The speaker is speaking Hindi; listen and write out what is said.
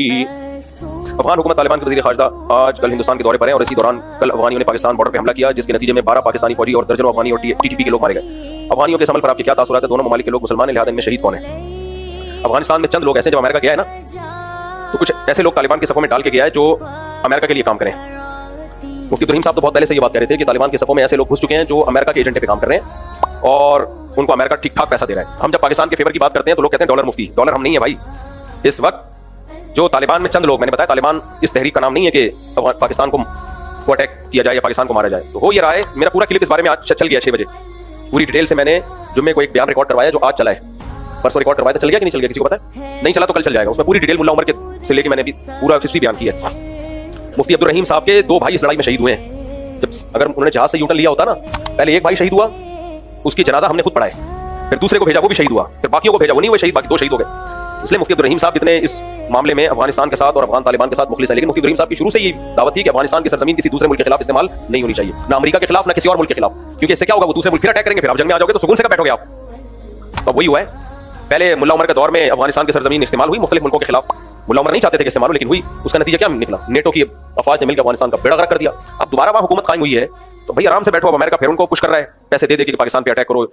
कि अफगान हुकूमत तालिबान के वज़ीर ख़ारजा आज कल हिंदुस्तान के दौरे पर हैं और इसी दौरान कल अफगानियों ने पाकिस्तान बॉर्डर पर हमला किया, जिसके नतीजे में 12 पाकिस्तानी फौजी और दर्जनों अफगानी और टीटीपी के लोग मारे गए। अफगानियों के इस अमल पर आपके क्या तासुरात है? दोनों ममालिक के लोग मुसलमान हैं, लिहाजा इनमें शहीद कौन है? अफगानिस्तान में चंद लोग ऐसे, जब अमेरिका गया है ना, तो कुछ ऐसे लोग तालिबान के सफ़ों में डाल के गया है जो अमेरिका के लिए काम करें। मुफ्ती इब्राहिम साहब तो बहुत पहले से ये बात कह रहे थे कि तालिबान के सफ़ों में ऐसे लोग घुस चुके हैं जो अमेरिका के एजेंडे पे काम कर रहे हैं और उनको अमेरिका ठीक ठाक पैसा दे रहा है। हम जब पाकिस्तान के फेवर की बात करते हैं तो लोग कहते हैं डॉलर मुफ्ती, डॉलर हम नहीं है भाई। इस वक्त जो तालिबान में चंद लोग, मैंने बताया तालिबान इस तहरीक का नाम नहीं है कि पाकिस्तान को अटैक किया जाए या पाकिस्तान को मारा जाए, तो हो ये रहा है। मेरा पूरा क्लिप इस बारे में आज चल गया 6 बजे, पूरी डिटेल से मैंने जुम्मे को एक बयान रिकॉर्ड करवाया जो आज चला है। परसों रिकॉर्ड करवाया था, चल गया कि नहीं चल गया किसी को पता है? नहीं चला तो कल चल जाएगा। उसमें पूरी डिटेल मुल्ला उमर के से लेके मैंने भी पूरा हिस्ट्री बयान की है। मुफ्ती अब्दुल रहीम साहब के 2 भाई इस लड़ाई में शहीद हुए हैं। जब अगर उन्होंने जहाज से यूटर्न लिया होता ना, पहले एक भाई शहीद हुआ, उसकी जनाजा हमने खुद पढ़ा है, फिर दूसरे को भेजा, वो भी शहीद हुआ, फिर बाकियों को भेजा, वो नहीं हुए शहीद, बाकी 2 शहीद हो गए। इसलिए मुफ्ती अब्दुल रहीम साहब जितने इस मामले में अफगानिस्तान के साथ और अफगान तालिबान के साथ मुखलिस है, लेकिन मुफ्ती अब्दुल रहीम साहब की शुरू से ये दावत थी कि अफगानिस्तान की सरजमीन किसी दूसरे मुल्क के खिलाफ इस्तेमाल नहीं होनी चाहिए, ना अमेरिका के खिलाफ ना किसी और मुल्क के खिलाफ, क्योंकि इससे क्या होगा, वो दूसरे मुल्क फिर अटैक करेंगे, फिर आप जंग में आ जाओगे तो सुकून से कब बैठोगे आप? तो वही हुआ है। पहले मुल्ला उमर के दौर में अफगानिस्तान की सरजमीन इस्तेमाल हुई मुख्तलिफ मुल्कों के खिलाफ। मुल्ला उमर नहीं चाहते थे कि इस्तेमाल हो, लेकिन हुई। उसका नतीजा क्या निकला? नेटो की अफवाज ने मिलकर अफगानिस्तान का बेड़ा गर्क कर दिया। अब दोबारा वहां हुकूमत कायम हुई है तो भाई आराम से बैठो। अब अमेरिका फिर उनको पुश कर रहा है पैसे दे दे के पाकिस्तान पे अटैक करो।